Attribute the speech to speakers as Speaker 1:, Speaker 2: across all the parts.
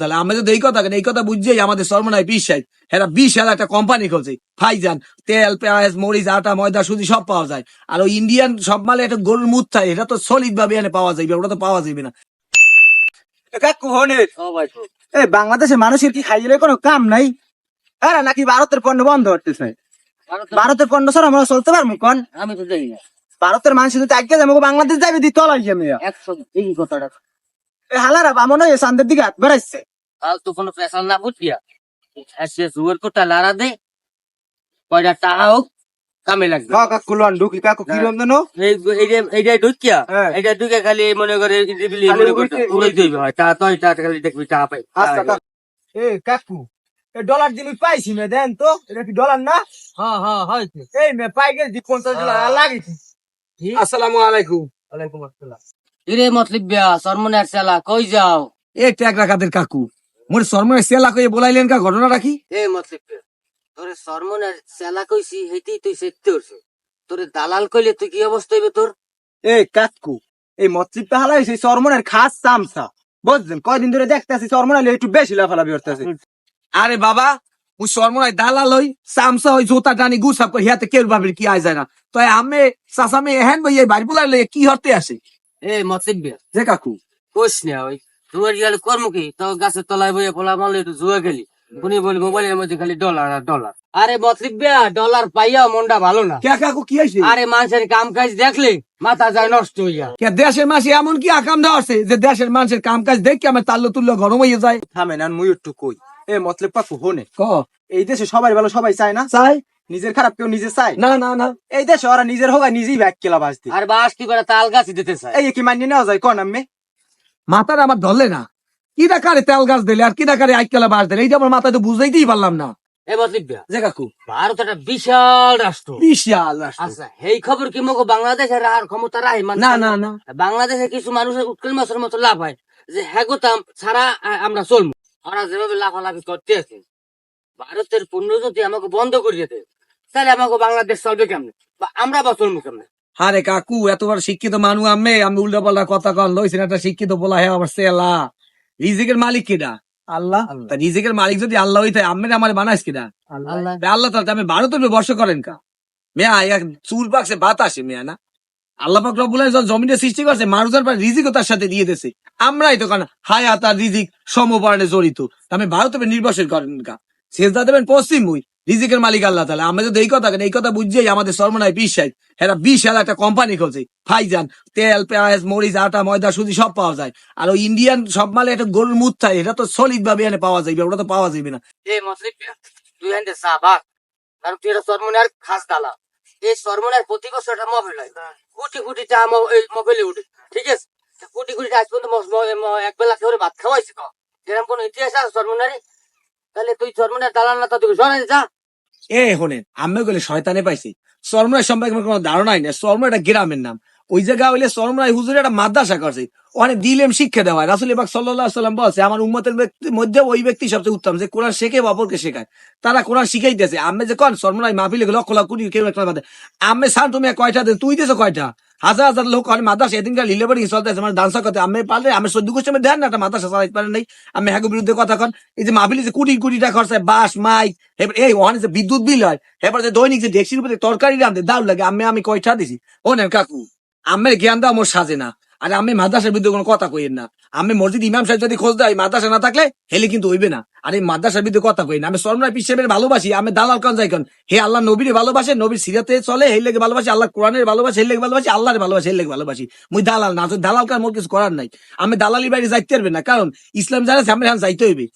Speaker 1: তাহলে আমরা যদি এই কথা বুঝছেই আমাদের সর্বনায় বিশ্বাস এরা বিশাল একটা কোম্পানি খুলছে ফাইজান তেল পেঁয়াজ মরিচ আটা ময়দা সুজি সব পাওয়া যায় আর ওই ইন্ডিয়ান সব মালে একটা গরুর মুখ থাকে এটা তো সলিড ভাবে এনে পাওয়া যাবে ওটা তো পাওয়া যাবে না।
Speaker 2: এই বাংলাদেশের মানুষের কি খাইলে কোনো কাম নাই? এরা নাকি ভারতের পণ্য বন্ধ করতেছে। ভারতের পণ্য ছাড়া আমরা চলতে পারবো কোন?
Speaker 3: আমি তো জানি না।
Speaker 2: ভারতের মানুষ যদি আগে যাবো বাংলাদেশ যাবে দি তলাই যাবে।
Speaker 3: 100 এই কথাটা
Speaker 2: হালারা বামন হয়ে চান্দের দিকে হাত বেড়াইছে।
Speaker 3: আর তো কোনো পেশাল না বুঝিয়া এসে জুয়ার কোটা লারা দে কয়টা টাকা হোক কামে লাগবে।
Speaker 2: কাকু লন ঢুকি কাকু কি রমজানো
Speaker 3: এইটা ঢুকিয়া
Speaker 2: হ্যাঁ।
Speaker 3: এইটা ঢুকে খালি মনে করে উড়াই দিবে হয় তা তো এটা খালি দেখবি টাকা পাই।
Speaker 2: এ কাকু এ ডলার দিবি পাইছি মে দেন তো এটা কি ডলার না?
Speaker 3: হ্যাঁ হ্যাঁ হয়েছে।
Speaker 2: এই মে পাই গেছি 50 লাগিছে।
Speaker 1: আসসালামু আলাইকুম।
Speaker 2: ওয়ালাইকুম আসসালাম।
Speaker 3: ইরে মতলব বিয়া সরমনের চালা কই যাও?
Speaker 1: এ ট্যাগ রাখাদের কাকু মোর সর্বনায় সেলা কয়ে বলাইলেন কা ঘটনাটা কি?
Speaker 3: এ মতলব বিয়া তোরে সরমনের চালা কইছি হেইতেই তুই সেটতে হইছ। তোরে দালাল কইলে তুই কি অবস্থা হইবে তোর?
Speaker 2: এ কাকু এই মতলিবটা হালাই সেই সরমনের খাস চামচা বুঝলেন কয়দিন ধরে দেখতেছি সরমনালে একটু বেশি লাফালাফি করতেছে।
Speaker 1: আরে বাবা মুই সর্বনায় দালাল হই সামসা হই জোতা টানি গুসাপ করে হিয়াতে কেউ ভাবির কি আয় যায় না তো আমি সাসামে এহেন ভাই এই বাড়ি বুলাইলে কি হতে আসে?
Speaker 3: এ মতলব বিয়া
Speaker 1: যে কাকু
Speaker 3: কোশ না ওই জুয়ার গেলে কর্ম কি তো গাছের তলায় বইয়ে পোলা মারলে একটু জুয়া গেলি উনি বলি মোবাইলের মধ্যে খালি ডলার আর ডলার। আরে মতলব বিয়া ডলার পাইয়া মনটা ভালো না।
Speaker 1: কে কাকু কি হয়েছে?
Speaker 3: আরে মানুষের কাম কাজ দেখলে মাথা যায় নষ্ট হইয়া।
Speaker 1: কে দেশের মাসে এমন কি আকাম দেওয়া আছে যে দেশের মানুষের কাম কাজ দেখে আমার তাল্লো তুল্লো গরম হয়ে যায়?
Speaker 2: থামেন আর মুই একটু কই এ মতলব কাকু হোনে
Speaker 1: ক
Speaker 2: এই দেশে সবাই ভালো সবাই চায় না?
Speaker 1: চাই
Speaker 2: নিজের খারাপ কেউ নিজে চায়
Speaker 1: না না না
Speaker 2: এই দেশে ওরা নিজের হোক আর নিজেই ব্যাগ কেলা বাঁচতে
Speaker 3: আর বাস কি করে তাল গাছি দিতে চায়।
Speaker 2: এই কি মানিয়ে নেওয়া যায় কোন আমি
Speaker 1: মাথার আমার ধরলে না কি ডাকারে তেল গাছ দিলে আর কি ডাকারে আইকেলা বাস দিলে এইটা আমার মাথায় তো বুঝাইতেই পারলাম না।
Speaker 3: এ মতলব বিয়া
Speaker 1: যে কাকু
Speaker 3: ভারত একটা বিশাল রাষ্ট্র।
Speaker 1: বিশাল রাষ্ট্র।
Speaker 3: আচ্ছা এই খবর কি মগো বাংলাদেশের আর ক্ষমতা রায় মানে
Speaker 1: না না না
Speaker 3: বাংলাদেশে কিছু মানুষের উৎকেল মাছের মতো লাভ হয় যে হ্যাগোতাম ছাড়া আমরা চলবো। আমরা যেভাবে লাফালাফি করতে আছি ভারতের পণ্য যদি আমাকে বন্ধ করিয়ে দেয় তাহলে আমাকে বাংলাদেশ চলবে কেমনে বা আমরা বা চলবো কেমনে?
Speaker 1: আরে কাকু এত বড় শিক্ষিত মানুষ আমি উল্টা পাল্টা কথা কন লইছেন একটা শিক্ষিত বলা হ্যাঁ আমার সেলা রিজিকের মালিক কিনা?
Speaker 2: আল্লাহ
Speaker 1: তা রিজিকের মালিক যদি আল্লাহ হইতে আমি আমার বানাইস কিনা?
Speaker 3: আল্লাহ
Speaker 1: আল্লাহ তাহলে আমি ভারতের বর্ষ করেন কা মেয়া এক চুল পাকছে বাতাসে মেয়া না আল্লাহ পাক রব্বুল আলামিন যখন জমিনে সৃষ্টি করছে মানুষের পর রিজিকও তার সাথে দিয়ে দিয়েছে আমরাই তো কারণ হায়াত আর রিজিক সমপরণে জড়িত আমি ভারতের নির্ভরশীল করেন কা সেজদা দেবেন পশ্চিম মুই রিজিকের মালিক আল্লাহ তাহলে আমরা যদি এই কথা বুঝছেই আমাদের সর্বনায় বিশ্বাস এরা বিশাল একটা কোম্পানি খুলছে ফাইজান তেল পেঁয়াজ মরিচ আটা ময়দা সুজি সব পাওয়া যায় আর ওই ইন্ডিয়ান সব মালে একটা গরুর মুখ থাকে এটা তো সলিড ভাবে এনে পাওয়া যাবে ওটা তো পাওয়া যাবে না।
Speaker 3: এ মতলব তুই এনে চা বাক কারণ তুই এটা সরমনের খাস দালা। এই সরমনের প্রতি বছর একটা মহল হয় কোটি কোটি চা এই মহলে উঠে ঠিক আছে কোটি কোটি আজ পর্যন্ত এক বেলা খেয়ে ভাত খাওয়াইছে তো এরকম কোন ইতিহাস আছে সরমনারে? তাহলে তুই সরমনের দালাল না তুই সরাই যা।
Speaker 1: এ শোনেন আমি গেলে শয়তানে পাইছি সরমরাই সম্পর্কে আমার কোনো ধারণাই নেই সরমরা একটা গ্রামের নাম ওই জায়গা হইলে সরমরাই হুজুর একটা মাদ্রাসা করছে অনেক দিলেম শিক্ষা দেওয়া হয় রাসূল পাক সাল্লাল্লাহু আলাইহি সাল্লাম বলছে আমার উম্মতের মধ্যে ওই ব্যক্তি সবচেয়ে উত্তম যে কোরআন শেখে অপরকে শেখায় তারা কোরআন শিখাইতেছে আমি যে কোন সরমরাই মাহফিলে লক্ষ লক্ষ কোটি কেউ একটা বাদে আমি স্যার তুমি কয়টা দেন তুই দিছো কয়টা হাজার হাজার লোক অনেক মাদ্রাসা এদিনকার লিলে বাড়ি চলতেছে আমার ডান্সার করতে আমি পারলে আমি 14 গোষ্ঠী দেন না একটা মাদ্রাসা চালাইতে পারেন নাই আমি হ্যাগো বিরুদ্ধে কথা কন এই যে মাহফিলে যে কোটি কোটি টাকা খরচ হয় বাস মাইক এবার এই ওখানে যে বিদ্যুৎ বিল হয় এবার যে দৈনিক যে ডেক্সির উপরে তরকারি রান্ধে দাও লাগে আমি কয়টা দিছি ও না কাকু আমের জ্ঞান দাও মোর সাজে না আর আমি মাদ্রাসার বিরুদ্ধে কোনো কথা কইেন না আমি মসজিদ ইমাম সাহেব যদি খোঁজ দেয় মাদ্রাসা না থাকলে হেলে কিন্তু হইবে না আর এই মাদ্রাসার বিরুদ্ধে কথা কই না আমি সরমরাই পীর সাহেবের ভালোবাসি আমি দালাল কান যাই কান হে আল্লাহ নবীরে ভালোবাসে নবীর সিরাতে চলে হে লেগে ভালোবাসি আল্লাহ কোরআনের ভালোবাসে হে লেগে ভালোবাসি আল্লাহর ভালোবাসে হে লেগে ভালোবাসি মুই দালাল না দালাল কার মোর কিছু করার নাই আমি দালালি বাড়ি যাইতে পারবে না কারণ ইসলাম জানা সামনে যাইতে হইবে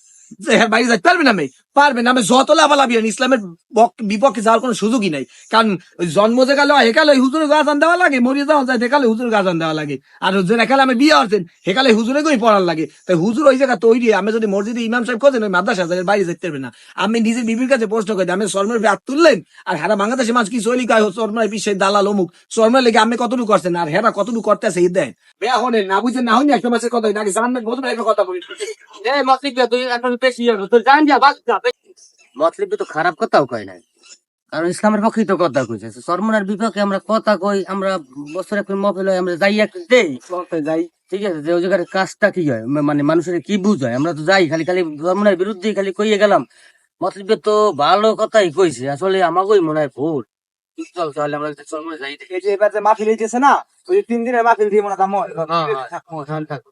Speaker 1: বাইরে যাইতে পারবে না পারবে না আমি যত লাভালাভি ইসলামের বিপক্ষে যাওয়ার কোনো সুযোগই নাই কারণ জন্ম যে গেল হেকালে হুজুরের গাছান দেওয়া লাগে মরিয়ে যাওয়া যায় হেকালে হুজুরের গাছান দেওয়া লাগে আর যেখানে আমি বিয়ে হচ্ছেন হেকালে হুজুরে কই পড়ার লাগে তাই হুজুর ওই জায়গা তৈরি আমি যদি মসজিদে ইমাম সাহেব খোঁজেন ওই মাদ্রাসা বাইরে যেতে পারবে না আমি নিজের বিবির কাছে প্রশ্ন করি আমি শর্মের হাত তুললেন আর হেরা বাংলাদেশে মাছ কি চলি গায়ে শর্মার বিশ্বের দালাল অমুক শর্মের লেগে আমি কতটুকু করছেন আর হেরা কতটুকু করতে আছে দেন বেয়া হলেন না বুঝছেন না হয়নি একটা মাসের কথা নাকি জানবেন বোঝবেন একটা কথা বলি
Speaker 3: এ মতলব তুই এখন বেশি তোর জান যা বাস যা মতলব তো খারাপ কথাও কয় না কারণ ইসলামের পক্ষেই তো কথা কইছে সরমনের বিপক্ষে আমরা কথা কই আমরা বছরে মহফিল আমরা যাই একটু দেই
Speaker 2: যাই
Speaker 3: ঠিক আছে, যে ওই জায়গার কাজটা কি হয়, মানে মানুষের কি বুঝায়, আমরা তো যাই খালি খালি ধর্মের বিরুদ্ধে খালি কইয়ে গেলাম। মতলব তো ভালো কথাই কইছে, আসলে আমাকেই মনে হয় ভুল। চল তাহলে আমরা চরমনে যাই।
Speaker 2: এই যে এবার যে মাহফিল হইতেছে না, ওই 3 দিনের মাহফিল দিয়ে মনে হয়
Speaker 3: হ্যাঁ, হ্যাঁ, থাক।